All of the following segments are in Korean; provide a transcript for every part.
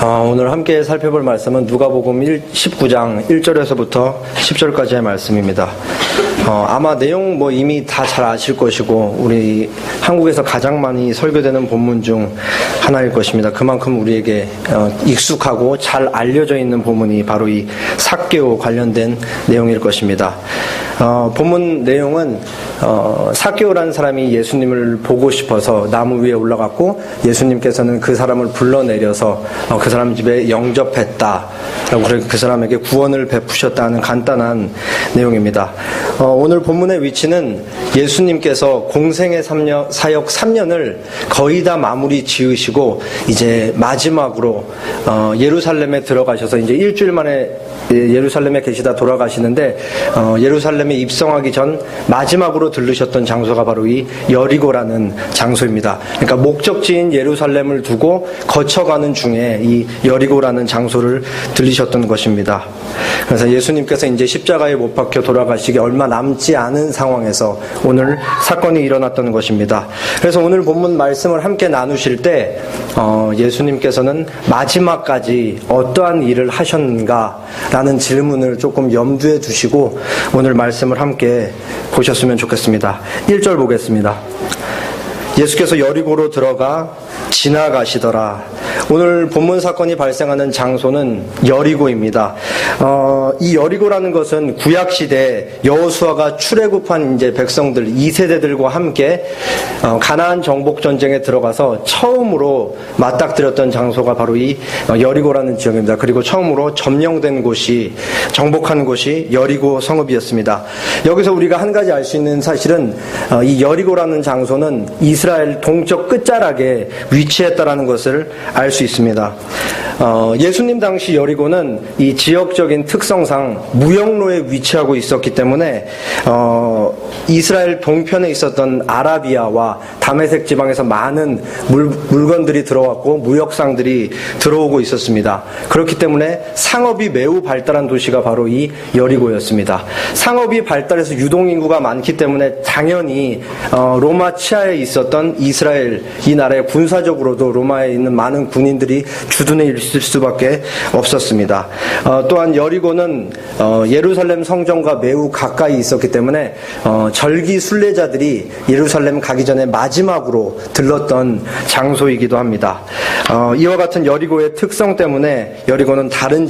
오늘 함께 살펴볼 말씀은 누가복음 19장 1절에서부터 10절까지의 말씀입니다. 아마 내용 이미 다 잘 아실 것이고 우리 한국에서 가장 많이 설교되는 본문 중 하나일 것입니다. 그만큼 우리에게 익숙하고 잘 알려져 있는 본문이 바로 이 삭개오 관련된 내용일 것입니다. 본문 내용은 삭개오라는 사람이 예수님을 보고 싶어서 나무 위에 올라갔고 예수님께서는 그 사람을 불러내려서 그 사람 집에 영접했다라고 그 사람에게 구원을 베푸셨다는 간단한 내용입니다. 오늘 본문의 위치는 예수님께서 공생의 사역 3년을 거의 다 마무리 지으시고 이제 마지막으로 예루살렘에 들어가셔서 이제 일주일 만에 예루살렘에 계시다 돌아가시는데 예루살렘에 입성하기 전 마지막으로 들르셨던 장소가 바로 이 여리고라는 장소입니다. 그러니까 목적지인 예루살렘을 두고 거쳐가는 중에 이 여리고라는 장소를 들리셨던 것입니다. 그래서 예수님께서 이제 십자가에 못 박혀 돌아가시기 얼마 남지 않은 상황에서 오늘 사건이 일어났던 것입니다. 그래서 오늘 본문 말씀을 함께 나누실 때 예수님께서는 마지막까지 어떠한 일을 하셨는가라는 질문을 조금 염두에 두시고 오늘 말씀을 함께 보셨으면 좋겠습니다. 1절 보겠습니다. 예수께서 여리고로 들어가 지나가시더라. 오늘 본문 사건이 발생하는 장소는 여리고입니다. 이 여리고라는 것은 구약시대 여호수아가 출애굽한 이제 백성들 2세대들과 함께 가나안 정복 전쟁에 들어가서 처음으로 맞닥뜨렸던 장소가 바로 이 여리고라는 지역입니다. 그리고 처음으로 점령된 곳이 정복한 곳이 여리고 성읍이었습니다. 여기서 우리가 한 가지 알 수 있는 사실은 이 여리고라는 장소는 이스라엘 동쪽 끝자락에 위치했다라는 것을 알 수 있습니다. 예수님 당시 여리고는 이 지역적인 특성상 무역로에 위치하고 있었기 때문에 이스라엘 동편에 있었던 아라비아와 다메섹 지방에서 많은 물건들이 들어왔고 무역상들이 들어오고 있었습니다. 그렇기 때문에 상업이 매우 발달한 도시가 바로 이 여리고였습니다. 상업이 발달해서 유동인구가 많기 때문에 당연히 로마 치하에 있었던 이스라엘 이 나라의 군사적으로도 로마에 있는 많은 군인들이 주둔해 있을 수밖에 없었습니다. 또한 여리고는 예루살렘 성전과 매우 가까이 있었기 때문에 절기 순례자들이 예루살렘 가기 전에 마지막으로 들렀던 장소이기도 합니다. 이와 같은 여리고의 특성 때문에 여리고는 다른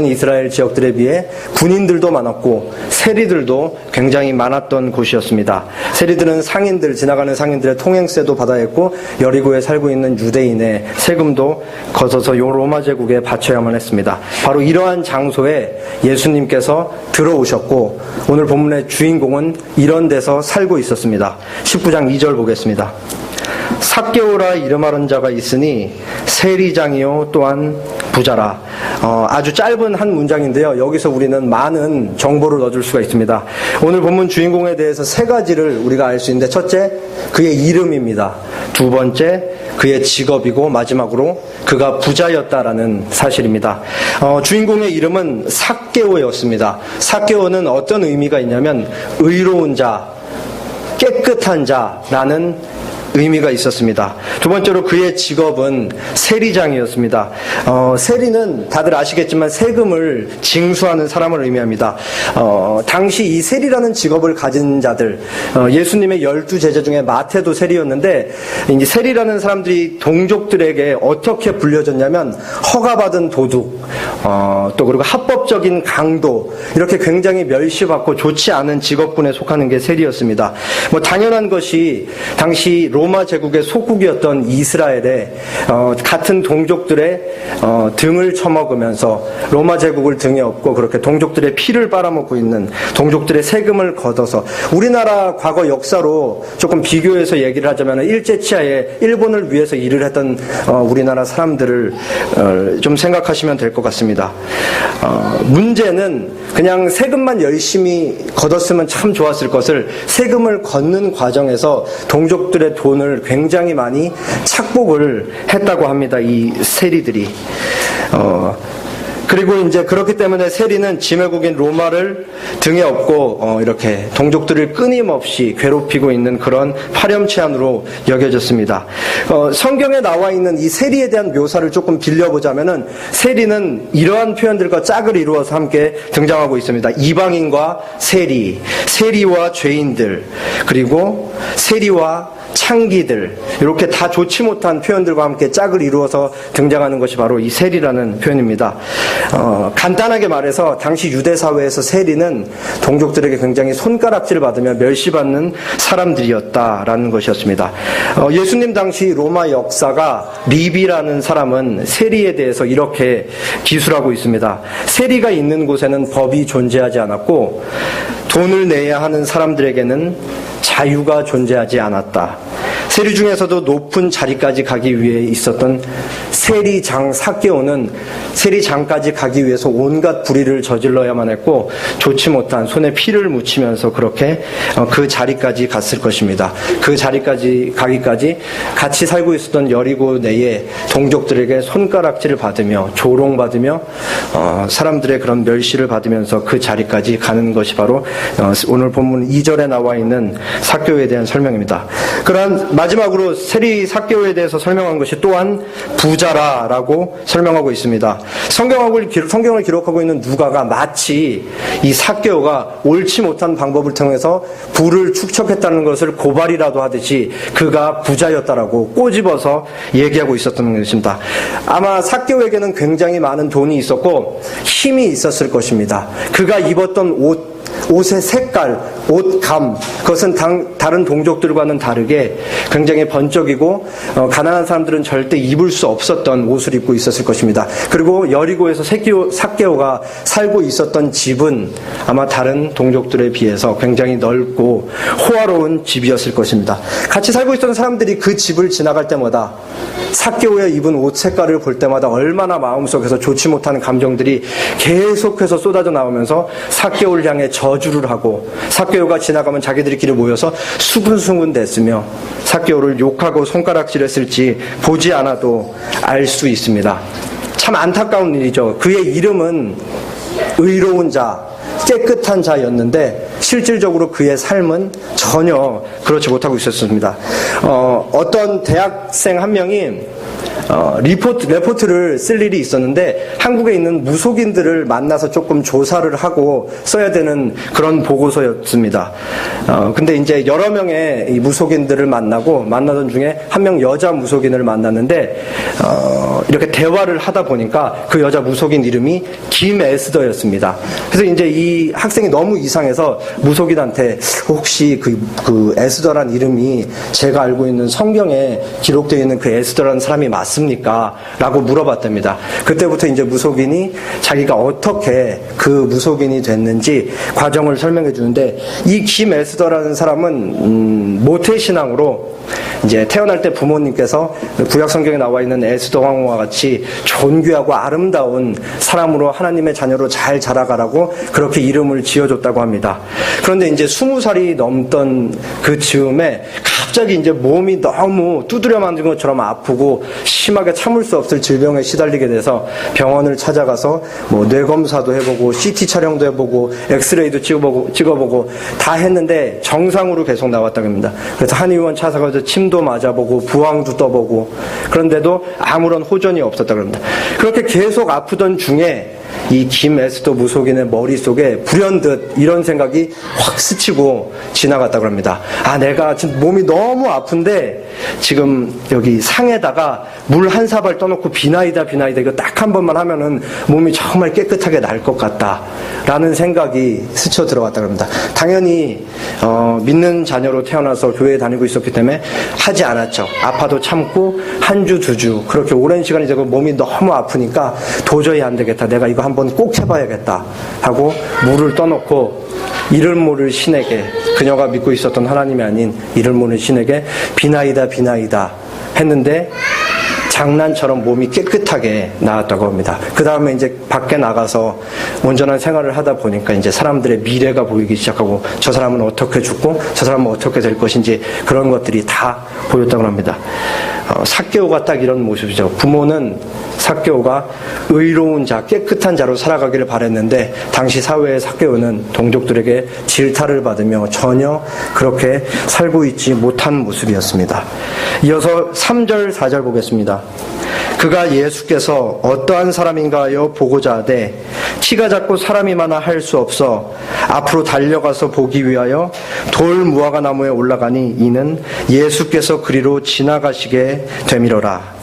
이스라엘 지역들에 비해 군인들도 많았고 세리들도 굉장히 많았던 곳이었습니다. 세리들은 지나가는 상인들의 통행세도 받아야 했고 여리고에 살고 있는 유대인의 세금도 거둬서 로마 제국에 바쳐야만 했습니다. 바로 이러한 장소에 예수님께서 들어오셨고 오늘 본문의 주인공은 이런 데서 살고 있었습니다. 19장 2절 보겠습니다. 삭개오라 이름하는 자가 있으니 세리장이요 또한 부자라. 아주 짧은 한 문장인데요. 여기서 우리는 많은 정보를 얻을 수가 있습니다. 오늘 본문 주인공에 대해서 세 가지를 우리가 알 수 있는데 첫째, 그의 이름입니다. 두 번째, 그의 직업이고 마지막으로 그가 부자였다라는 사실입니다. 주인공의 이름은 삭개오였습니다. 삭개오는 어떤 의미가 있냐면 의로운 자, 깨끗한 자라는 의미가 있었습니다. 두 번째로 그의 직업은 세리장이었습니다. 세리는 다들 아시겠지만 세금을 징수하는 사람을 의미합니다. 당시 이 세리라는 직업을 가진 자들, 예수님의 12제자 중에 마태도 세리였는데 이제 세리라는 사람들이 동족들에게 어떻게 불려졌냐면 허가받은 도둑, 또 그리고 합법적인 강도, 이렇게 굉장히 멸시받고 좋지 않은 직업군에 속하는 게 세리였습니다. 당연한 것이 당시 로마 제국의 속국이었던 이스라엘에 같은 동족들의 등을 쳐먹으면서 로마 제국을 등에 업고 그렇게 동족들의 피를 빨아먹고 있는 동족들의 세금을 걷어서 우리나라 과거 역사로 조금 비교해서 얘기를 하자면 일제치하에 일본을 위해서 일을 했던 우리나라 사람들을 좀 생각하시면 될 것 같습니다. 문제는 그냥 세금만 열심히 걷었으면 참 좋았을 것을 세금을 걷는 과정에서 동족들의 돈을 굉장히 많이 착복을 했다고 합니다. 이 세리들이. 그리고 이제 그렇기 때문에 세리는 지매국인 로마를 등에 업고 이렇게 동족들을 끊임없이 괴롭히고 있는 그런 파렴치한으로 여겨졌습니다. 성경에 나와 있는 이 세리에 대한 묘사를 조금 빌려보자면은 세리는 이러한 표현들과 짝을 이루어서 함께 등장하고 있습니다. 이방인과 세리, 세리와 죄인들, 그리고 세리와 창기들, 이렇게 다 좋지 못한 표현들과 함께 짝을 이루어서 등장하는 것이 바로 이 세리라는 표현입니다. 간단하게 말해서 당시 유대 사회에서 세리는 동족들에게 굉장히 손가락질을 받으며 멸시받는 사람들이었다라는 것이었습니다. 예수님 당시 로마 역사가 리비라는 사람은 세리에 대해서 이렇게 기술하고 있습니다. 세리가 있는 곳에는 법이 존재하지 않았고 돈을 내야 하는 사람들에게는 자유가 존재하지 않았다. 세리 중에서도 높은 자리까지 가기 위해 있었던 세리장 삭개오는 세리장까지 가기 위해서 온갖 불의를 저질러야만 했고 좋지 못한 손에 피를 묻히면서 그렇게 그 자리까지 갔을 것입니다. 그 자리까지 가기까지 같이 살고 있었던 여리고 내에 동족들에게 손가락질을 받으며 조롱받으며 사람들의 그런 멸시를 받으면서 그 자리까지 가는 것이 바로 오늘 본문 2절에 나와 있는 삭개오에 대한 설명입니다. 그러한 마지막으로 세리 삭개오에 대해서 설명한 것이 또한 부자라라고 설명하고 있습니다. 성경을 기록하고 있는 누가가 마치 이 삭개오가 옳지 못한 방법을 통해서 부를 축적했다는 것을 고발이라도 하듯이 그가 부자였다라고 꼬집어서 얘기하고 있었던 것입니다. 아마 삭개오에게는 굉장히 많은 돈이 있었고 힘이 있었을 것입니다. 그가 입었던 옷의 색깔, 옷감, 그것은 다른 동족들과는 다르게 굉장히 번쩍이고 가난한 사람들은 절대 입을 수 없었던 옷을 입고 있었을 것입니다. 그리고 여리고에서 삭개오가 살고 있었던 집은 아마 다른 동족들에 비해서 굉장히 넓고 호화로운 집이었을 것입니다. 같이 살고 있었던 사람들이 그 집을 지나갈 때마다 삭개오의 입은 옷 색깔을 볼 때마다 얼마나 마음속에서 좋지 못한 감정들이 계속해서 쏟아져 나오면서 삭개오를 향해 저주를 하고 삭개오가 지나가면 자기들끼리 모여서 수군수군 됐으며 삭개오를 욕하고 손가락질했을지 보지 않아도 알 수 있습니다. 참 안타까운 일이죠. 그의 이름은 의로운 자, 깨끗한 자였는데 실질적으로 그의 삶은 전혀 그렇지 못하고 있었습니다. 어떤 대학생 한 명이 레포트를 쓸 일이 있었는데 한국에 있는 무속인들을 만나서 조금 조사를 하고 써야 되는 그런 보고서였습니다. 근데 이제 여러 명의 이 무속인들을 만나던 중에 한 명 여자 무속인을 만났는데 이렇게 대화를 하다 보니까 그 여자 무속인 이름이 김에스더였습니다. 그래서 이제 이 학생이 너무 이상해서 무속인한테 혹시 그 에스더란 이름이 제가 알고 있는 성경에 기록되어 있는 그 에스더라는 사람이 맞습니까? 라고 물어봤답니다. 그때부터 이제 무속인이 자기가 어떻게 그 무속인이 됐는지 과정을 설명해 주는데 이 김에스더라는 사람은 모태신앙으로 이제 태어날 때 부모님께서 구약 성경에 나와 있는 에스더 왕후와 같이 존귀하고 아름다운 사람으로 하나님의 자녀로 잘 자라가라고 그렇게 이름을 지어줬다고 합니다. 그런데 이제 20살이 넘던 그 즈음에 갑자기 이제 몸이 너무 두드려 맞은 것처럼 아프고 심하게 참을 수 없을 질병에 시달리게 돼서 병원을 찾아가서 뭐 뇌검사도 해보고 CT 촬영도 해보고 엑스레이도 찍어보고 다 했는데 정상으로 계속 나왔다고 합니다. 그래서 한의원 찾아가서 침도 맞아보고 부항도 떠보고 그런데도 아무런 호전이 없었다고 합니다. 그렇게 계속 아프던 중에 이 김에스더 무속인의 머릿속에 불현듯 이런 생각이 확 스치고 지나갔다고 합니다. 내가 지금 몸이 너무 아픈데 지금 여기 상에다가 물 한 사발 떠놓고 비나이다 이거 딱 한 번만 하면은 몸이 정말 깨끗하게 날 것 같다 라는 생각이 스쳐 들어왔다고 합니다. 당연히 믿는 자녀로 태어나서 교회에 다니고 있었기 때문에 하지 않았죠. 아파도 참고 한 주, 두 주 그렇게 오랜 시간이 되고 몸이 너무 아프니까 도저히 안 되겠다. 내가 이거 한번 꼭 해봐야겠다 하고 물을 떠놓고 이를 모를 신에게 그녀가 믿고 있었던 하나님이 아닌 이를 모를 신에게 비나이다 했는데 장난처럼 몸이 깨끗하게 나았다고 합니다. 그 다음에 이제 밖에 나가서 온전한 생활을 하다 보니까 이제 사람들의 미래가 보이기 시작하고 저 사람은 어떻게 죽고 저 사람은 어떻게 될 것인지 그런 것들이 다 보였다고 합니다. 삭개오가 딱 이런 모습이죠. 부모는 삭개오가 의로운 자, 깨끗한 자로 살아가기를 바랬는데 당시 사회의 삭개오는 동족들에게 질타를 받으며 전혀 그렇게 살고 있지 못한 모습이었습니다. 이어서 3절, 4절 보겠습니다. 그가 예수께서 어떠한 사람인가 하여 보고자 하되 키가 작고 사람이 많아 할 수 없어 앞으로 달려가서 보기 위하여 돌 무화과 나무에 올라가니 이는 예수께서 그리로 지나가시게 되미러라.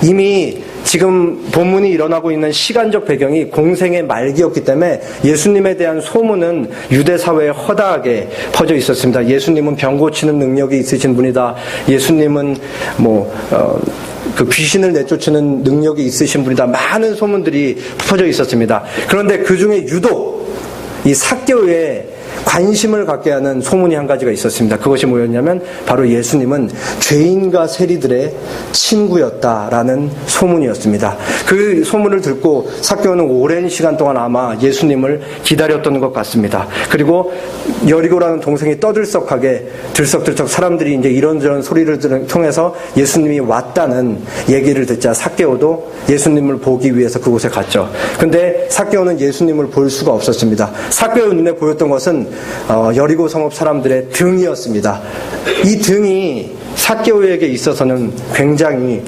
이미 지금 본문이 일어나고 있는 시간적 배경이 공생의 말기였기 때문에 예수님에 대한 소문은 유대 사회에 허다하게 퍼져 있었습니다. 예수님은 병 고치는 능력이 있으신 분이다. 예수님은 그 귀신을 내쫓는 능력이 있으신 분이다. 많은 소문들이 퍼져 있었습니다. 그런데 그 중에 유독 이 삭개오의 관심을 갖게 하는 소문이 한 가지가 있었습니다. 그것이 뭐였냐면 바로 예수님은 죄인과 세리들의 친구였다라는 소문이었습니다. 그 소문을 듣고 삭개오는 오랜 시간 동안 아마 예수님을 기다렸던 것 같습니다. 그리고 여리고라는 동생이 떠들썩하게 들썩들썩 사람들이 이제 이런저런 소리를 통해서 예수님이 왔다는 얘기를 듣자 삭개오도 예수님을 보기 위해서 그곳에 갔죠. 근데 삭개오는 예수님을 볼 수가 없었습니다. 삭개오 눈에 보였던 것은 여리고 성읍 사람들의 등이었습니다. 이 등이 삭개오에게 있어서는 굉장히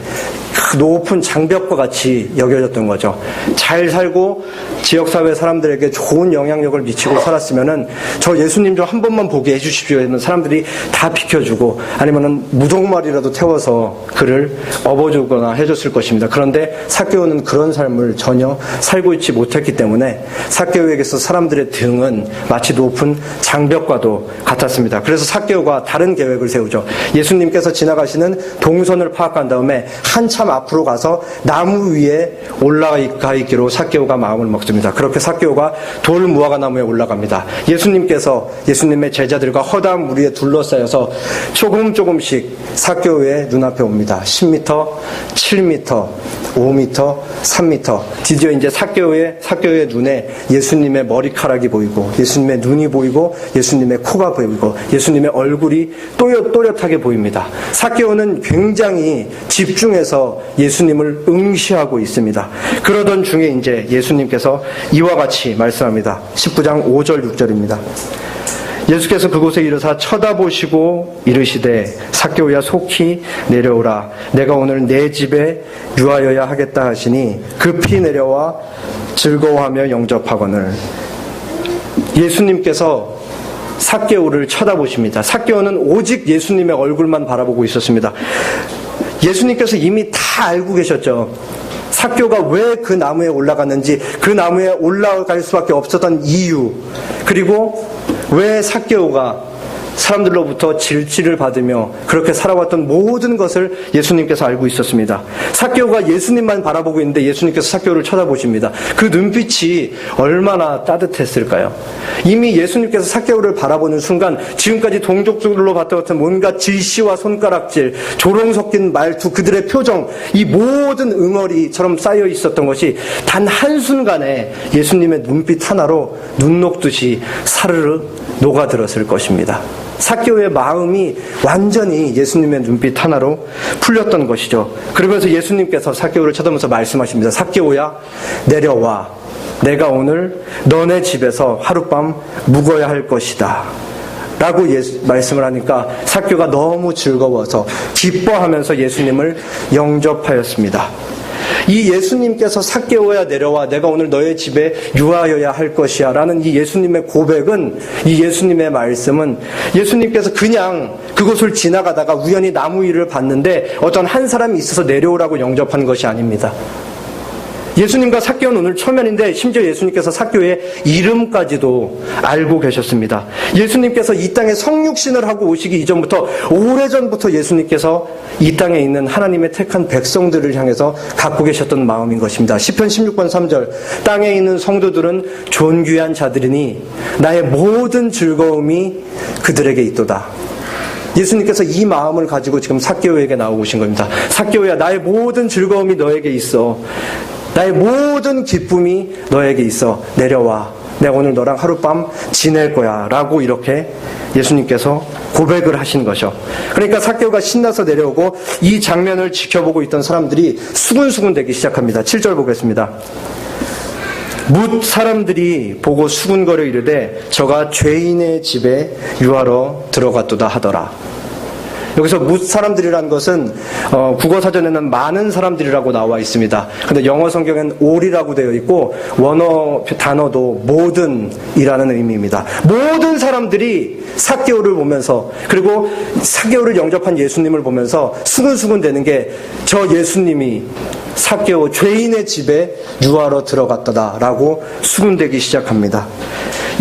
높은 장벽과 같이 여겨졌던 거죠. 잘 살고 지역사회 사람들에게 좋은 영향력을 미치고 살았으면은 저 예수님 좀 한 번만 보게 해주십시오 하는 사람들이 다 비켜주고 아니면은 무속말이라도 태워서 그를 업어주거나 해줬을 것입니다. 그런데 삭개오는 그런 삶을 전혀 살고 있지 못했기 때문에 삭개오에게서 사람들의 등은 마치 높은 장벽과도 같았습니다. 그래서 삭개오가 다른 계획을 세우죠. 예수님께서 지나가시는 동선을 파악한 다음에 한참 앞으로 가서 나무 위에 올라가 있기로 삭개오가 마음을 먹습니다. 그렇게 삭개오가 돌 무화과 나무에 올라갑니다. 예수님께서 예수님의 제자들과 허다한 무리에 둘러싸여서 조금씩 삭개오의 눈앞에 옵니다. 10m, 7m, 5m, 3m. 드디어 이제 삭개오의 눈에 예수님의 머리카락이 보이고 예수님의 눈이 보이고 예수님의 코가 보이고 예수님의 얼굴이 또렷하게 보입니다. 삭개오는 굉장히 집중해서 예수님을 응시하고 있습니다. 그러던 중에 이제 예수님께서 이와 같이 말씀합니다. 19장 5절 6절입니다. 예수께서 그곳에 이르사 쳐다보시고 이르시되 삭개오야 속히 내려오라. 내가 오늘 내 집에 유하여야 하겠다 하시니 급히 내려와 즐거워하며 영접하거늘. 예수님께서 삭개오를 쳐다보십니다. 삭개오는 오직 예수님의 얼굴만 바라보고 있었습니다. 예수님께서 이미 다 알고 계셨죠. 삭개오가 왜 그 나무에 올라갔는지, 그 나무에 올라갈 수밖에 없었던 이유, 그리고 왜 삭개오가 사람들로부터 질질을 받으며 그렇게 살아왔던 모든 것을 예수님께서 알고 있었습니다. 삭개오가 예수님만 바라보고 있는데 예수님께서 삭개오를 쳐다보십니다. 그 눈빛이 얼마나 따뜻했을까요? 이미 예수님께서 삭개오를 바라보는 순간 지금까지 동족들로 봤던 뭔가 질시와 손가락질, 조롱 섞인 말투, 그들의 표정, 이 모든 응어리처럼 쌓여 있었던 것이 단 한순간에 예수님의 눈빛 하나로 눈 녹듯이 사르르 녹아들었을 것입니다. 삭개오의 마음이 완전히 예수님의 눈빛 하나로 풀렸던 것이죠. 그러면서 예수님께서 삭개오를 쳐다보면서 말씀하십니다. 삭개오야, 내려와. 내가 오늘 너네 집에서 하룻밤 묵어야 할 것이다. 라고 말씀을 하니까 삭개오가 너무 즐거워서 기뻐하면서 예수님을 영접하였습니다. 이 예수님께서 삭개오야 내려와 내가 오늘 너의 집에 유하여야 할 것이야 라는 이 예수님의 고백은, 이 예수님의 말씀은 예수님께서 그냥 그곳을 지나가다가 우연히 나무 위를 봤는데 어떤 한 사람이 있어서 내려오라고 영접한 것이 아닙니다. 예수님과 삭개오는 오늘 초면인데 심지어 예수님께서 삭개오의 이름까지도 알고 계셨습니다. 예수님께서 이 땅에 성육신을 하고 오시기 이전부터, 오래전부터 예수님께서 이 땅에 있는 하나님의 택한 백성들을 향해서 갖고 계셨던 마음인 것입니다. 시편 16편 3절 땅에 있는 성도들은 존귀한 자들이니 나의 모든 즐거움이 그들에게 있도다. 예수님께서 이 마음을 가지고 지금 삭개오에게 나오신 겁니다. 삭개오야, 나의 모든 즐거움이 너에게 있어. 나의 모든 기쁨이 너에게 있어. 내려와. 내가 오늘 너랑 하룻밤 지낼 거야 라고 이렇게 예수님께서 고백을 하신 것이요. 그러니까 삭개오가 신나서 내려오고 이 장면을 지켜보고 있던 사람들이 수군수군 되기 시작합니다. 7절 보겠습니다. 뭇 사람들이 보고 수군거려 이르되 저가 죄인의 집에 유하러 들어갔도다 하더라. 여기서 뭇 사람들이라는 것은 국어사전에는 많은 사람들이라고 나와 있습니다. 근데 영어 성경에는 all이라고 되어 있고 원어 단어도 모든이라는 의미입니다. 모든 사람들이 삭개오를 보면서 그리고 삭개오를 영접한 예수님을 보면서 수근수근 되는 게 저 예수님이 삭개오 죄인의 집에 유하러 들어갔다라고 수군대기 시작합니다.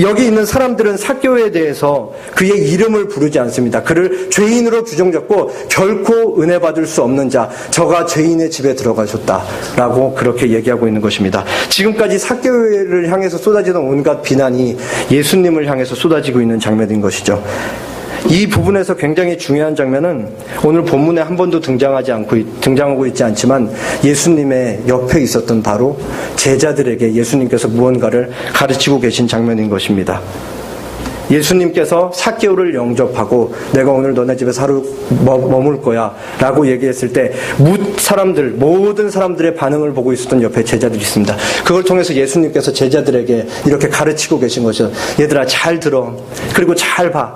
여기 있는 사람들은 삭개오에 대해서 그의 이름을 부르지 않습니다. 그를 죄인으로 규정짓고 결코 은혜 받을 수 없는 자, 저가 죄인의 집에 들어가셨다라고 그렇게 얘기하고 있는 것입니다. 지금까지 삭개오를 향해서 쏟아지는 온갖 비난이 예수님을 향해서 쏟아지고 있는 장면인 것이죠. 이 부분에서 굉장히 중요한 장면은 오늘 본문에 한 번도 등장하고 있지 않지만 예수님의 옆에 있었던 바로 제자들에게 예수님께서 무언가를 가르치고 계신 장면인 것입니다. 예수님께서 삭개오를 영접하고 내가 오늘 너네 집에서 하루 머물 거야 라고 얘기했을 때 모든 사람들의 반응을 보고 있었던 옆에 제자들이 있습니다. 그걸 통해서 예수님께서 제자들에게 이렇게 가르치고 계신 것이죠. 얘들아 잘 들어. 그리고 잘 봐.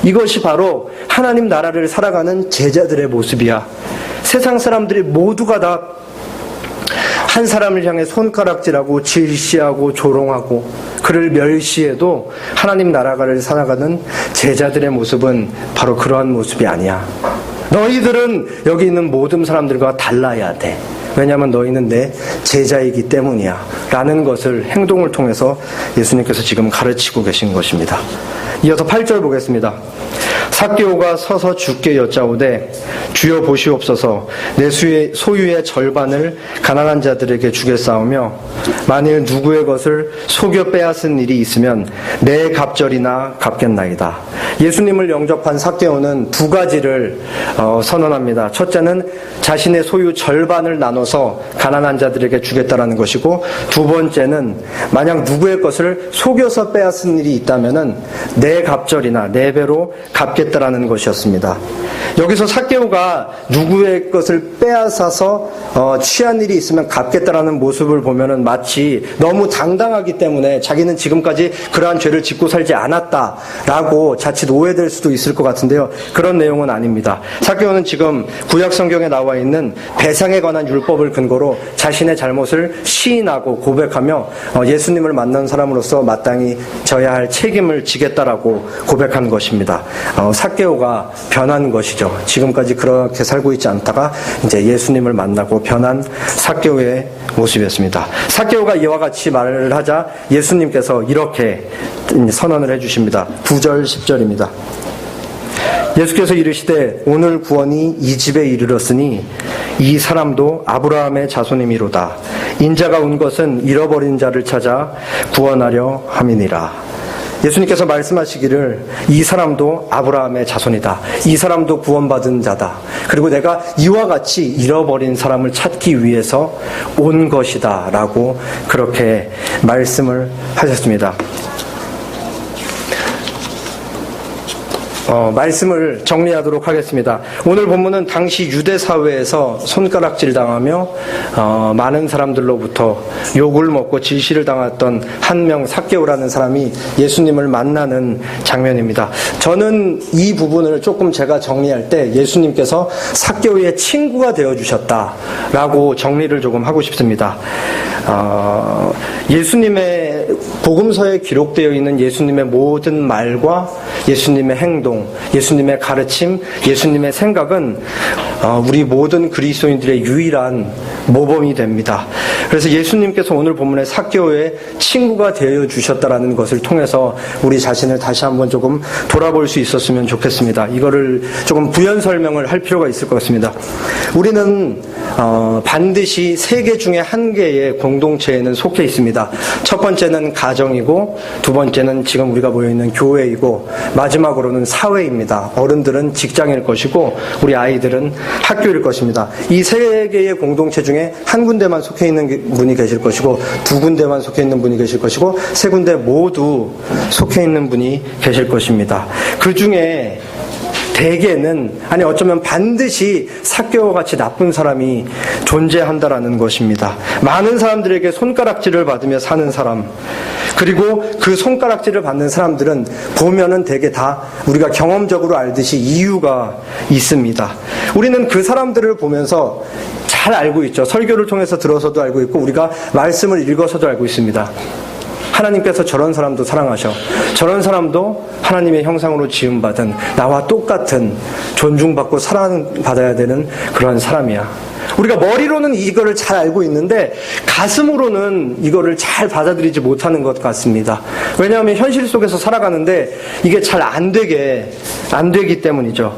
이것이 바로 하나님 나라를 살아가는 제자들의 모습이야. 세상 사람들이 모두가 다 한 사람을 향해 손가락질하고 질시하고 조롱하고 그를 멸시해도 하나님 나라를 살아가는 제자들의 모습은 바로 그러한 모습이 아니야. 너희들은 여기 있는 모든 사람들과 달라야 돼. 왜냐하면 너희는 내 제자이기 때문이야. 라는 것을 행동을 통해서 예수님께서 지금 가르치고 계신 것입니다. 이어서 8절 보겠습니다. 삭개오가 서서 주께 여짜오되 주여 보시옵소서 내 소유의 절반을 가난한 자들에게 주겠사오며 만일 누구의 것을 속여 빼앗은 일이 있으면 내 갑절이나 갚겠나이다. 예수님을 영접한 삭개오는 두 가지를 선언합니다. 첫째는 자신의 소유 절반을 나눠서 가난한 자들에게 주겠다라는 것이고 두 번째는 만약 누구의 것을 속여서 빼앗은 일이 있다면은 내 갑절이나 네 배로 갚겠다라는 것이었습니다. 여기서 삭개오가 누구의 것을 빼앗아서 취한 일이 있으면 갚겠다라는 모습을 보면은 마치 너무 당당하기 때문에 자기는 지금까지 그러한 죄를 짓고 살지 않았다라고 자칫 오해될 수도 있을 것 같은데요. 그런 내용은 아닙니다. 삭개오는 지금 구약 성경에 나와 있는 배상에 관한 율법을 근거로 자신의 잘못을 시인하고 고백하며 예수님을 만난 사람으로서 마땅히 져야 할 책임을 지겠다라고 고백한 것입니다. 삭개오가 변한 것이죠. 지금까지 그렇게 살고 있지 않다가 이제 예수님을 만나고 변한 삭개오의 모습이었습니다. 삭개오가 이와 같이 말을 하자 예수님께서 이렇게 선언을 해주십니다. 9절 10절입니다. 예수께서 이르시되 오늘 구원이 이 집에 이르렀으니 이 사람도 아브라함의 자손이미로다. 인자가 온 것은 잃어버린 자를 찾아 구원하려 함이니라. 예수님께서 말씀하시기를 이 사람도 아브라함의 자손이다. 이 사람도 구원받은 자다. 그리고 내가 이와 같이 잃어버린 사람을 찾기 위해서 온 것이다. 라고 그렇게 말씀을 하셨습니다. 말씀을 정리하도록 하겠습니다. 오늘 본문은 당시 유대 사회에서 손가락질 당하며 많은 사람들로부터 욕을 먹고 질시를 당했던 한 명 삭개오라는 사람이 예수님을 만나는 장면입니다. 저는 이 부분을 조금 제가 정리할 때 예수님께서 삭개오의 친구가 되어주셨다라고 정리를 조금 하고 싶습니다. 예수님의 복음서에 기록되어 있는 예수님의 모든 말과 예수님의 행동, 예수님의 가르침, 예수님의 생각은 우리 모든 그리스도인들의 유일한 모범이 됩니다. 그래서 예수님께서 오늘 본문에 삭개오의 친구가 되어주셨다라는 것을 통해서 우리 자신을 다시 한번 조금 돌아볼 수 있었으면 좋겠습니다. 이거를 조금 부연 설명을 할 필요가 있을 것 같습니다. 우리는 반드시 세 개 중에 한 개의 공동체에는 속해 있습니다. 첫 번째는 가정이고 두 번째는 지금 우리가 모여있는 교회이고 마지막으로는 사회입니다. 어른들은 직장일 것이고 우리 아이들은 학교일 것입니다. 이 세 개의 공동체 중에 한 군데만 속해 있는 분이 계실 것이고, 두 군데만 속해 있는 분이 계실 것이고, 세 군데 모두 속해 있는 분이 계실 것입니다. 그 중에 대개는, 아니 어쩌면 반드시 삭개오와 같이 나쁜 사람이 존재한다라는 것입니다. 많은 사람들에게 손가락질을 받으며 사는 사람, 그리고 그 손가락질을 받는 사람들은 보면은 대개 다 우리가 경험적으로 알듯이 이유가 있습니다. 우리는 그 사람들을 보면서 잘 알고 있죠. 설교를 통해서 들어서도 알고 있고, 우리가 말씀을 읽어서도 알고 있습니다. 하나님께서 저런 사람도 사랑하셔. 저런 사람도 하나님의 형상으로 지음받은 나와 똑같은 존중받고 사랑받아야 되는 그런 사람이야. 우리가 머리로는 이거를 잘 알고 있는데 가슴으로는 이거를 잘 받아들이지 못하는 것 같습니다. 왜냐하면 현실 속에서 살아가는데 이게 잘 안 되기 때문이죠.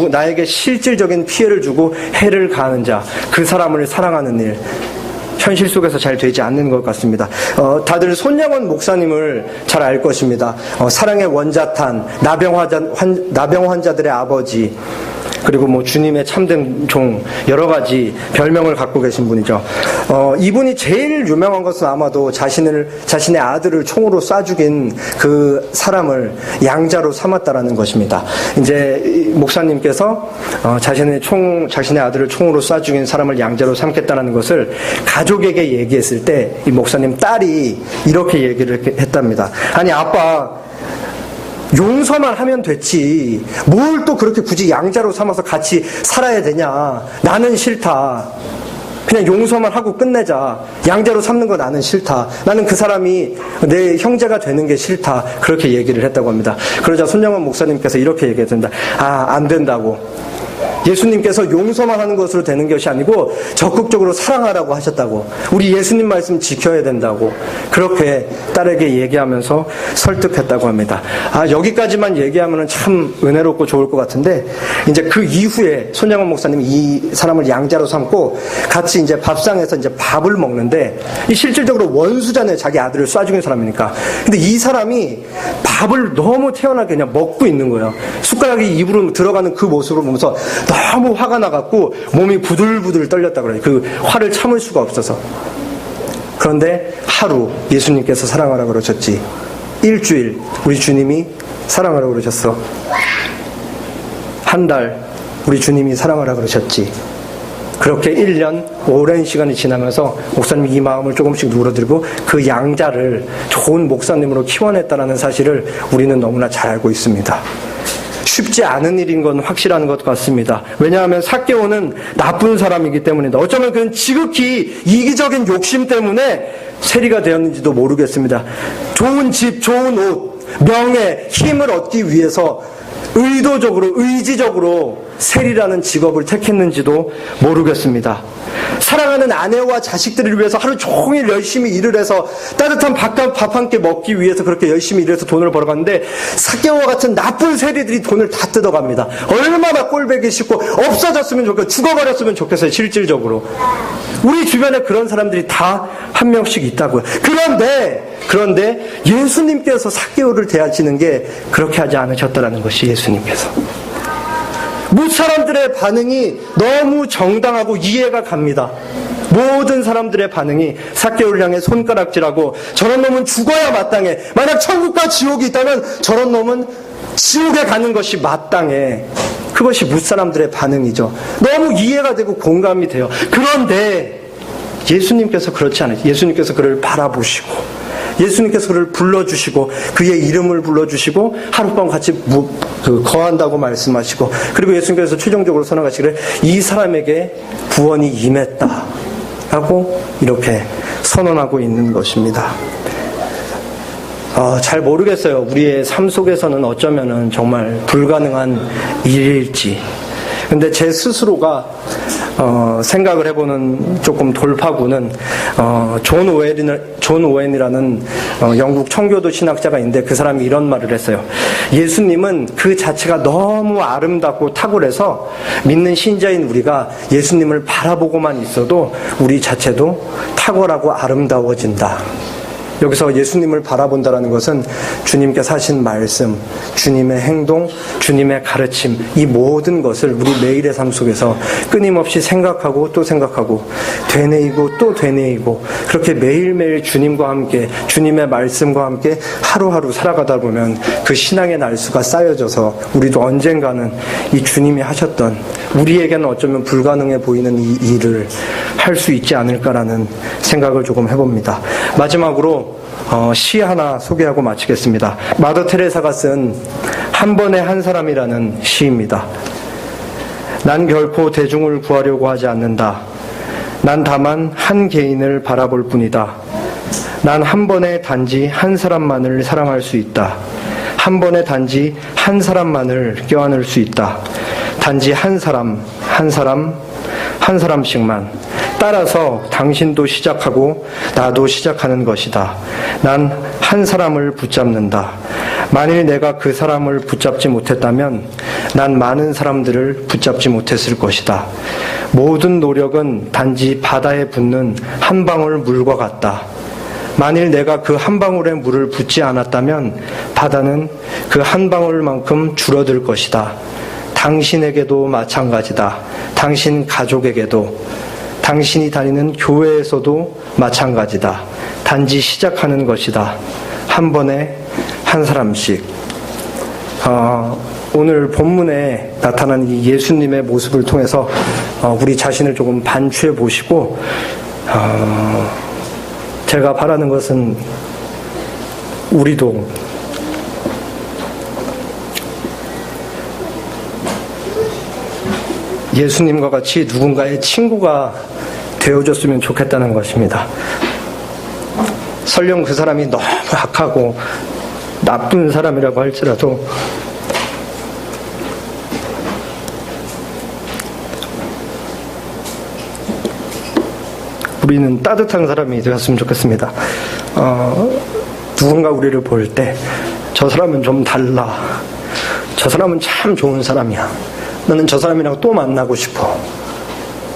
나에게 실질적인 피해를 주고 해를 가하는 자, 그 사람을 사랑하는 일, 현실 속에서 잘 되지 않는 것 같습니다. 다들 손양원 목사님을 잘 알 것입니다. 사랑의 원자탄, 나병 환자들의 아버지, 그리고 뭐 주님의 참된 종, 여러 가지 별명을 갖고 계신 분이죠. 이분이 제일 유명한 것은 아마도 자신의 아들을 총으로 쏴 죽인 그 사람을 양자로 삼았다라는 것입니다. 이제 목사님께서 자신의 아들을 총으로 쏴 죽인 사람을 양자로 삼겠다는 것을 가족에게 얘기했을 때 이 목사님 딸이 이렇게 얘기를 했답니다. 아니 아빠, 용서만 하면 됐지 뭘 또 그렇게 굳이 양자로 삼아서 같이 살아야 되냐. 나는 싫다. 그냥 용서만 하고 끝내자. 양자로 삼는 거 나는 싫다. 나는 그 사람이 내 형제가 되는 게 싫다. 그렇게 얘기를 했다고 합니다. 그러자 손영원 목사님께서 이렇게 얘기했습니다. 안 된다고. 예수님께서 용서만 하는 것으로 되는 것이 아니고 적극적으로 사랑하라고 하셨다고. 우리 예수님 말씀 지켜야 된다고. 그렇게 딸에게 얘기하면서 설득했다고 합니다. 여기까지만 얘기하면 참 은혜롭고 좋을 것 같은데, 이제 그 이후에 손양원 목사님이 이 사람을 양자로 삼고 같이 이제 밥상에서 이제 밥을 먹는데, 이 실질적으로 원수잖아요. 자기 아들을 쏴 죽인 사람이니까. 근데 이 사람이 밥을 너무 태연하게 그냥 먹고 있는 거예요. 숟가락이 입으로 들어가는 그 모습을 보면서 너무 화가 나갖고 몸이 부들부들 떨렸다 그래요. 그 화를 참을 수가 없어서. 그런데 하루 예수님께서 사랑하라 그러셨지. 일주일 우리 주님이 사랑하라 그러셨어. 한 달 우리 주님이 사랑하라 그러셨지. 그렇게 1년 오랜 시간이 지나면서 목사님이 이 마음을 조금씩 누그러들고 그 양자를 좋은 목사님으로 키워냈다는 사실을 우리는 너무나 잘 알고 있습니다. 쉽지 않은 일인 건 확실한 것 같습니다. 왜냐하면 삭개오는 나쁜 사람이기 때문입니다. 어쩌면 그는 지극히 이기적인 욕심 때문에 세리가 되었는지도 모르겠습니다. 좋은 집, 좋은 옷, 명예, 힘을 얻기 위해서 의지적으로 세리라는 직업을 택했는지도 모르겠습니다. 사랑하는 아내와 자식들을 위해서 하루 종일 열심히 일을 해서 따뜻한 밥 한 끼 먹기 위해서 그렇게 열심히 일해서 돈을 벌어갔는데, 삭개오와 같은 나쁜 세리들이 돈을 다 뜯어갑니다. 얼마나 꼴보기 싫고 없어졌으면 좋겠고 죽어버렸으면 좋겠어요. 실질적으로 우리 주변에 그런 사람들이 다 한 명씩 있다고요. 그런데 예수님께서 삭개오를 대하시는 게 그렇게 하지 않으셨다라는 것이 예수님께서. 사람들의 반응이 너무 정당하고 이해가 갑니다. 모든 사람들의 반응이 삭개오를 향해 손가락질하고, 저런 놈은 죽어야 마땅해. 만약 천국과 지옥이 있다면 저런 놈은 지옥에 가는 것이 마땅해. 그것이 무사람들의 반응이죠. 너무 이해가 되고 공감이 돼요. 그런데 예수님께서 그렇지 않아요. 예수님께서 그를 바라보시고, 예수님께서 그를 불러주시고, 그의 이름을 불러주시고, 하룻밤 같이 거한다고 말씀하시고, 그리고 예수님께서 최종적으로 선언하시기를 이 사람에게 구원이 임했다 라고 이렇게 선언하고 있는 것입니다. 잘 모르겠어요. 우리의 삶 속에서는 어쩌면은 정말 불가능한 일일지. 근데 제 스스로가 생각을 해보는 조금 돌파구는 존 오웬이라는 영국 청교도 신학자가 있는데, 그 사람이 이런 말을 했어요. 예수님은 그 자체가 너무 아름답고 탁월해서 믿는 신자인 우리가 예수님을 바라보고만 있어도 우리 자체도 탁월하고 아름다워진다 여기서 예수님을 바라본다라는 것은 주님께서 하신 말씀, 주님의 행동, 주님의 가르침, 이 모든 것을 우리 매일의 삶 속에서 끊임없이 생각하고 또 생각하고 되뇌이고 또 되뇌이고 그렇게 매일매일 주님과 함께 주님의 말씀과 함께 하루하루 살아가다 보면 그 신앙의 날수가 쌓여져서 우리도 언젠가는 이 주님이 하셨던 우리에게는 어쩌면 불가능해 보이는 이 일을 할 수 있지 않을까라는 생각을 조금 해봅니다. 마지막으로 시 하나 소개하고 마치겠습니다. 마더 테레사가 쓴 한 번에 한 사람이라는 시입니다. 난 결코 대중을 구하려고 하지 않는다. 난 다만 한 개인을 바라볼 뿐이다. 난 한 번에 단지 한 사람만을 사랑할 수 있다. 한 번에 단지 한 사람만을 껴안을 수 있다. 단지 한 사람씩만. 따라서 당신도 시작하고 나도 시작하는 것이다. 난 한 사람을 붙잡는다. 만일 내가 그 사람을 붙잡지 못했다면 난 많은 사람들을 붙잡지 못했을 것이다. 모든 노력은 단지 바다에 붓는 한 방울 물과 같다. 만일 내가 그 한 방울의 물을 붓지 않았다면 바다는 그 한 방울만큼 줄어들 것이다. 당신에게도 마찬가지다. 당신 가족에게도, 당신이 다니는 교회에서도 마찬가지다. 단지 시작하는 것이다. 한 번에 한 사람씩. 오늘 본문에 나타난 이 예수님의 모습을 통해서 우리 자신을 조금 반추해 보시고, 제가 바라는 것은 우리도 예수님과 같이 누군가의 친구가 되어줬으면 좋겠다는 것입니다. 설령 그 사람이 너무 악하고 나쁜 사람이라고 할지라도 우리는 따뜻한 사람이 되었으면 좋겠습니다. 누군가 우리를 볼 때 저 사람은 좀 달라. 저 사람은 참 좋은 사람이야. 나는 저 사람이랑 또 만나고 싶어.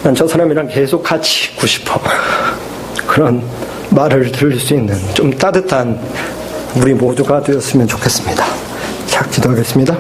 난 저 사람이랑 계속 같이 있고 싶어. 그런 말을 들을 수 있는 좀 따뜻한 우리 모두가 되었으면 좋겠습니다. 자, 기도하겠습니다.